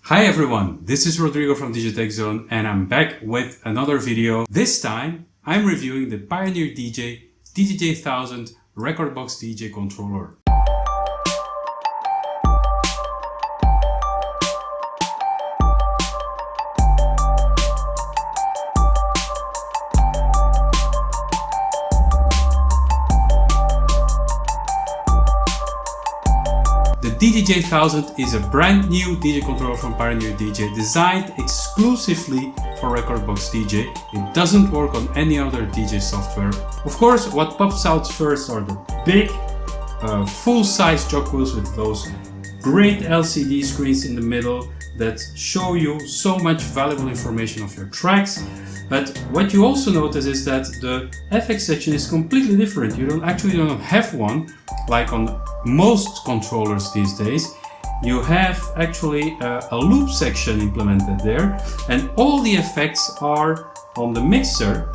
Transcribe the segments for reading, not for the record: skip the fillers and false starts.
Hi everyone, this is Rodrigo from DDJ-1000 and I'm back with another video. This time I'm reviewing the Pioneer DJ DDJ-1000 Rekordbox DJ controller. The DDJ-1000 is a brand new DJ controller from Pioneer DJ, designed exclusively for Rekordbox DJ. It doesn't work on any other DJ software. Of course, what pops out first are the big, full-size jog wheels with those great LCD screens in the middle that show you so much valuable information of your tracks. But what you also notice is that the FX section is completely different. You don't have one like on most controllers these days. You have actually a loop section implemented there, and all the effects are on the mixer,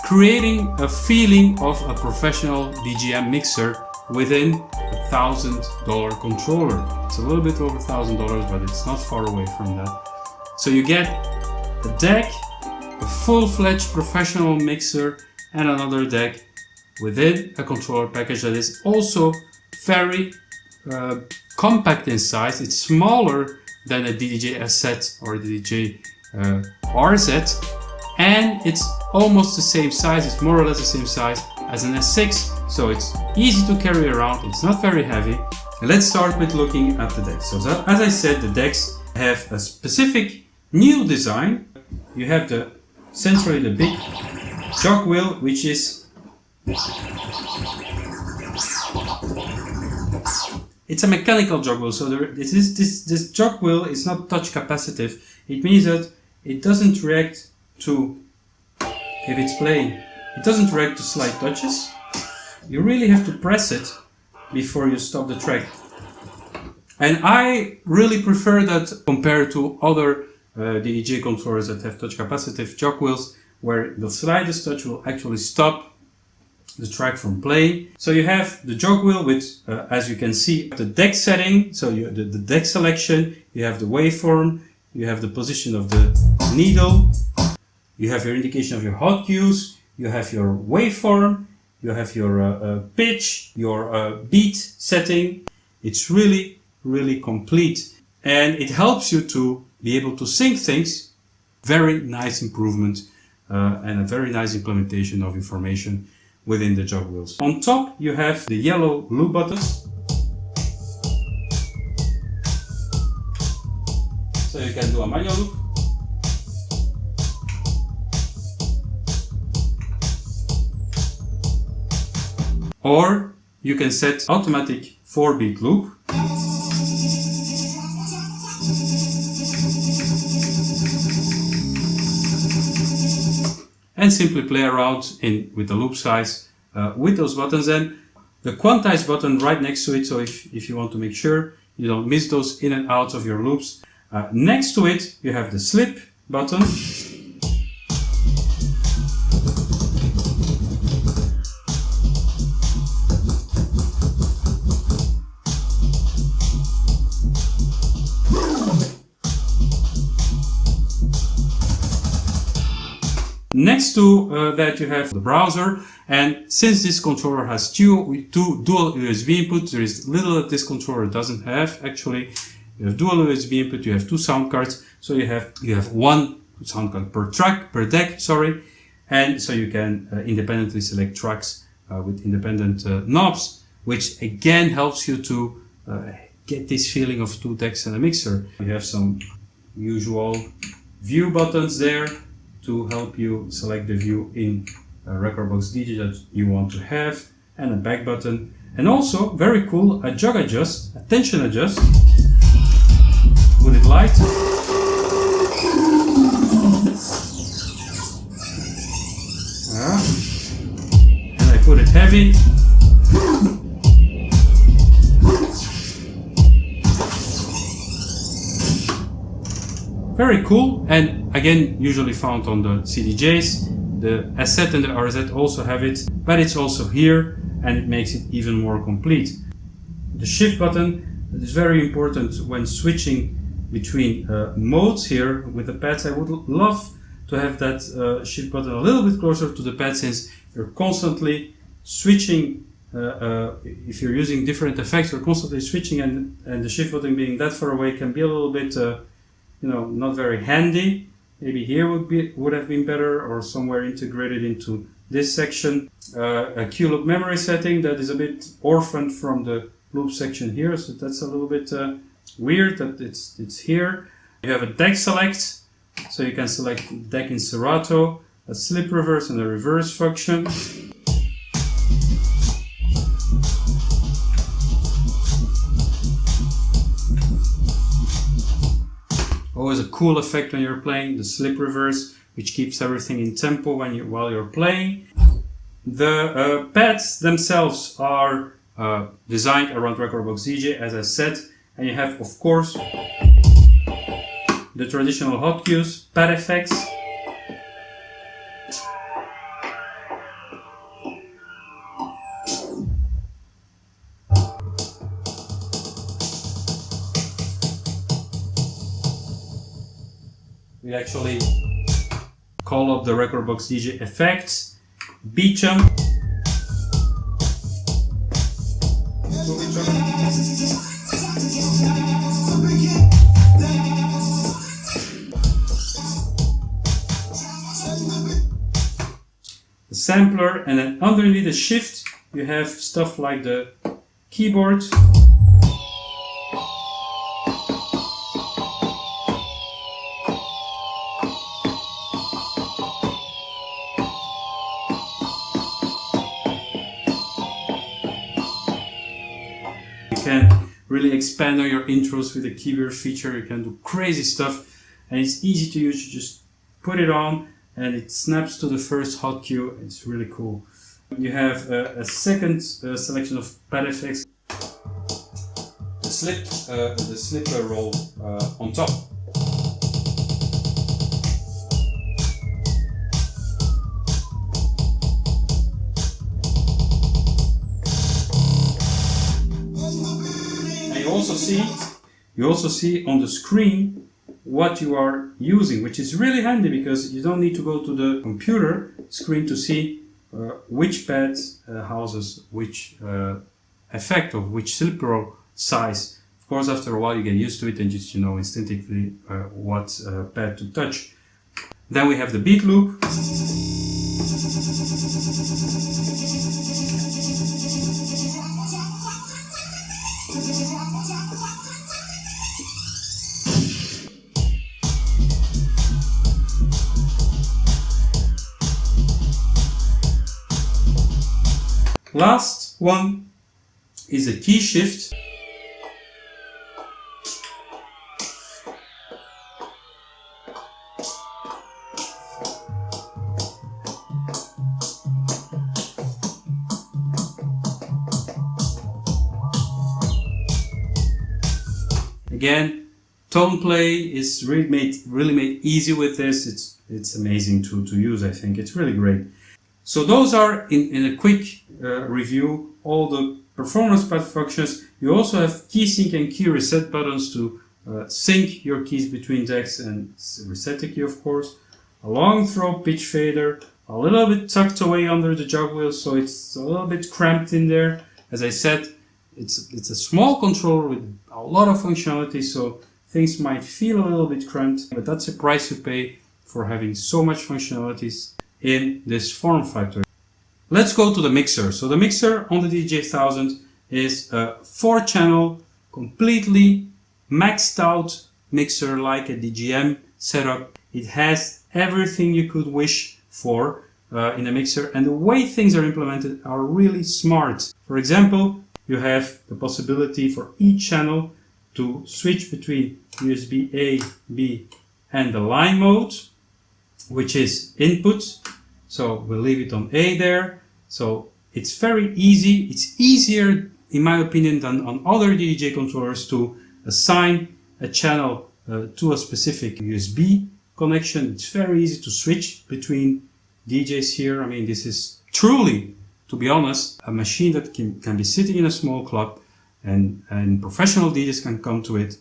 creating a feeling of a professional DJM mixer within a $1,000 controller. It's a little bit over $1,000, but it's not far away from that. So you get a deck, a full-fledged professional mixer, and another deck within a controller package that is also very compact in size. It's smaller than a DDJ-rzx or a ddj-rz, and it's almost the same size. It's more or less the same size as an S6, so it's easy to carry around. It's not very heavy. Let's start with looking at the decks. So as I said, the decks have a specific new design. You have centrally the big jog wheel, which is it's a mechanical jog wheel, so this jog wheel is not touch capacitive. It means that it doesn't react to, if it's playing, it doesn't react to slight touches. You really have to press it before you stop the track. And I really prefer that compared to other DDJ controllers that have touch capacitive jog wheels, where the slightest touch will actually stop the track from playing. So you have the jog wheel with, as you can see, the deck setting, so the deck selection, you have the waveform, you have the position of the needle, you have your indication of your hot cues, you have your waveform, you have your pitch, your beat setting. It's really, really complete, and it helps you to be able to sync things. Very nice improvement and a very nice implementation of information within the jog wheels. On top you have the yellow loop button. So you can do a manual loop. Or you can set automatic 4-beat loop. And simply play around with the loop size with those buttons, and the Quantize button right next to it, so if you want to make sure you don't miss those in and out of your loops. Next to it you have the slip button. Next to that you have the browser, and since this controller has two dual USB inputs, there is little that this controller doesn't have. Actually, you have dual USB input, you have two sound cards, so you have one sound card per deck, sorry, and so you can independently select tracks with independent knobs, which again helps you to get this feeling of two decks and a mixer. You have some usual view buttons there to help you select the view in Rekordbox DJ that you want to have, and a back button, and also very cool, a jog adjust, a tension adjust. Would it light? And I put it heavy. Very cool, and again usually found on the CDJs. The rzx and the RZ also have it, but it's also here, and it makes it even more complete. The shift button is very important when switching between modes here with the pads. I would love to have that shift button a little bit closer to the pad, since you're constantly switching. If you're using different effects, you're constantly switching, and the shift button being that far away can be a little bit, not very handy. Maybe here would have been better, or somewhere integrated into this section. A Q loop memory setting that is a bit orphaned from the loop section here, so that's a little bit weird that it's here. You have a deck select, so you can select deck in Serato, a slip reverse and a reverse function. Always a cool effect when you're playing, the slip reverse, which keeps everything in tempo while you're playing. The pads themselves are designed around Rekordbox DJ, as I said, and you have, of course, the traditional hot cues, pad effects, we actually call up the Rekordbox DJ effects, beat jump, the sampler, and then underneath the shift you have stuff like the keyboard, you can really expand on your intros with the keyboard feature. You can do crazy stuff, and it's easy to use. You just put it on and it snaps to the first hot cue. It's really cool. You have a second selection of pad effects. The slip roll on top. And you also see on the screen what you are using, which is really handy because you don't need to go to the computer screen to see which pad houses which effect or which slip roll size. Of course, after a while you get used to it and just know instinctively what pad to touch. Then we have the beat loop. Last one is a key shift. Again, tone play is really made easy with this. It's amazing to use. I think it's really great. So those are in a quick review all the performance pad functions. You also have key sync and key reset buttons to sync your keys between decks and reset the key, of course. A long throw pitch fader, a little bit tucked away under the jog wheel, so it's a little bit cramped in there. As I said, it's a small controller with a lot of functionality, so things might feel a little bit cramped, but that's a price to pay for having so much functionalities in this form factor. Let's go to the mixer. So the mixer on the DDJ-1000 is a 4-channel, completely maxed out mixer like a DJM setup. It has everything you could wish for in a mixer, and the way things are implemented are really smart. For example, you have the possibility for each channel to switch between USB A, B and the line mode, which is input. So we'll leave it on A there. So it's very easy. It's easier, in my opinion, than on other DDJ controllers to assign a channel to a specific USB connection. It's very easy to switch between DJs here. I mean, this is truly, to be honest, a machine that can be sitting in a small club and professional DJs can come to it.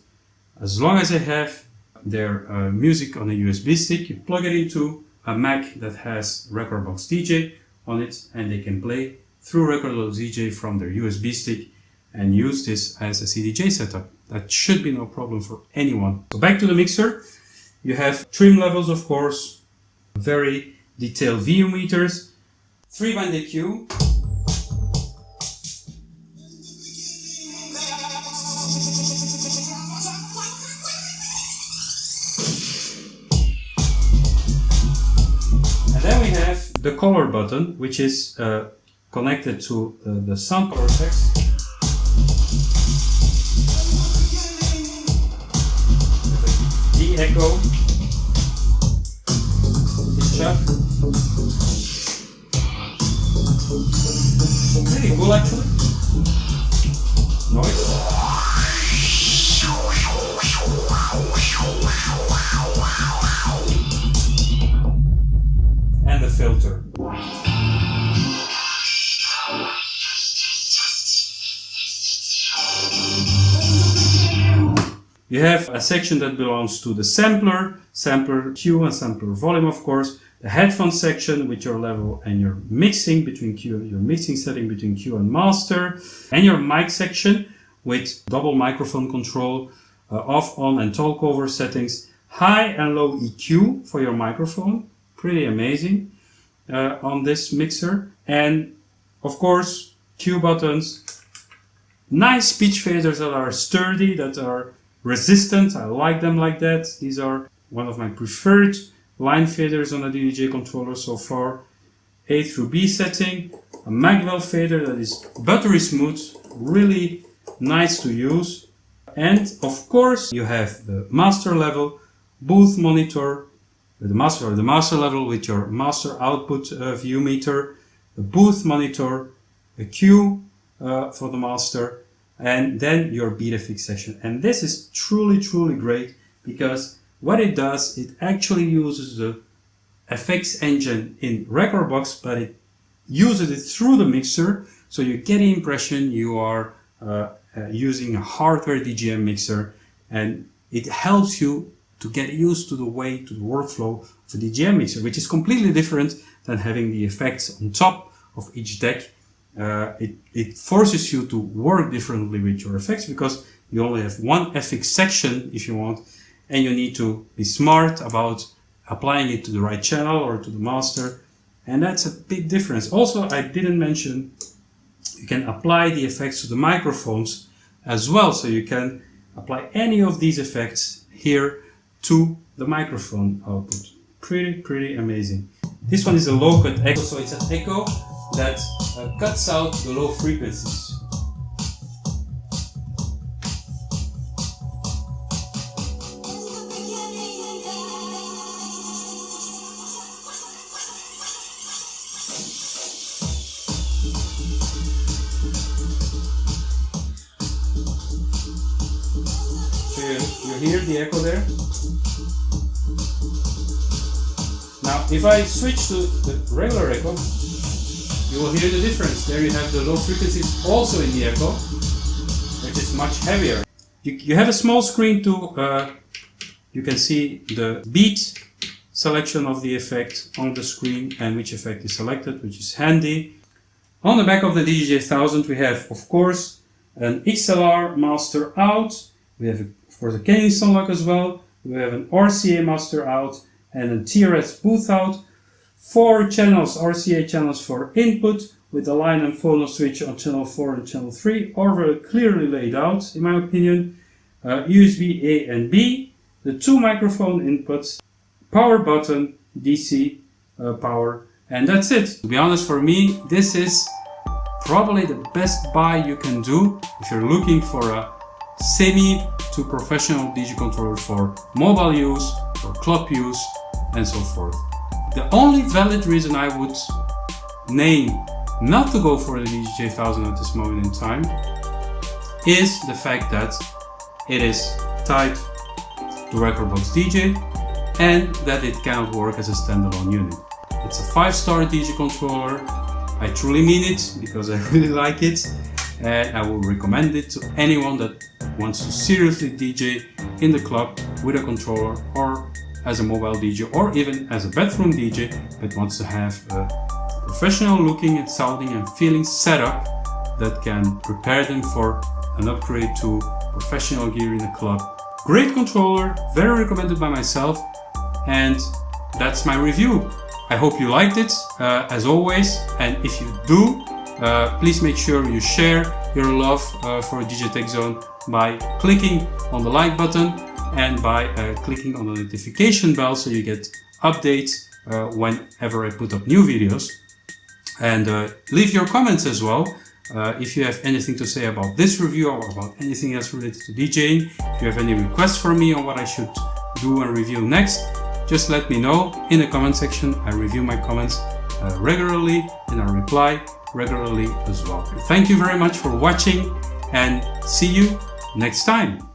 as long as they have their music on a USB stick, you plug it into a Mac that has Rekordbox DJ on it, and they can play through Rekordbox DJ from their USB stick and use this as a CDJ setup. That should be no problem for anyone. So back to the mixer. You have trim levels, of course, very detailed VU meters, 3-band EQ, and then we have the color button, which is connected to the sound power effects. The echo, pitch up, pretty cool actually. Noise. And the filter. You have a section that belongs to the sampler Q and sampler volume, of course, the headphone section with your level and your mixing between Q, your mixing setting between Q and master, and your mic section with double microphone control, off, on and talk over settings, high and low EQ for your microphone, pretty amazing on this mixer, and of course Q buttons, nice pitch faders that are sturdy, that are resistant. I like them like that. These are one of my preferred line faders on a DDJ controller so far. A through B setting, a Magwell fader that is buttery smooth, really nice to use. And of course you have the master level, booth monitor, the master level with your master output view meter, the booth monitor, a Q for the master, and then your beat effects section. And this is truly great, because what it does, it actually uses the effects engine in Rekordbox, but it uses it through the mixer, so you get the impression you are using a hardware DJM mixer, and it helps you to get used to the workflow of a DJM mixer, which is completely different than having the effects on top of each deck. It forces you to work differently with your effects, because you only have one FX section if you want, and you need to be smart about applying it to the right channel or to the master, and that's a big difference. Also, I didn't mention you can apply the effects to the microphones as well, so you can apply any of these effects here to the microphone output. Pretty amazing. This one is a low cut echo, so it's an echo that cuts out the low frequencies. So you hear the echo there? Now if I switch to the regular echo, you will hear the difference. There you have the low frequencies also in the echo, which is much heavier. You have a small screen to, you can see the beat selection of the effect on the screen and which effect is selected, which is handy. On the back of the DDJ-1000 we have, of course, an XLR master out. We have, of course, a Kingston lock as well. We have an RCA master out and a TRS booth out. 4 channels, RCA channels for input, with the line and phono switch on channel 4 and channel 3, all very clearly laid out, in my opinion. USB A and B, the 2 microphone inputs, power button, DC power, and that's it. To be honest, for me, this is probably the best buy you can do if you're looking for a semi to professional DJ controller for mobile use, for club use, and so forth. The only valid reason I would name not to go for the DDJ-1000 at this moment in time is the fact that it is tied to Rekordbox DJ and that it cannot work as a standalone unit. It's a 5-star DJ controller. I truly mean it, because I really like it, and I will recommend it to anyone that wants to seriously DJ in the club with a controller, or as a mobile DJ, or even as a bedroom DJ that wants to have a professional looking and sounding and feeling setup that can prepare them for an upgrade to professional gear in the club. Great controller, very recommended by myself, and that's my review. I hope you liked it, as always, and if you do, please make sure you share your love for DJ Tech Zone by clicking on the like button and by clicking on the notification bell so you get updates whenever I put up new videos. And leave your comments as well. If you have anything to say about this review or about anything else related to DJing, if you have any requests for me on what I should do and review next, just let me know in the comment section. I review my comments regularly and I reply regularly as well. Thank you very much for watching, and see you next time.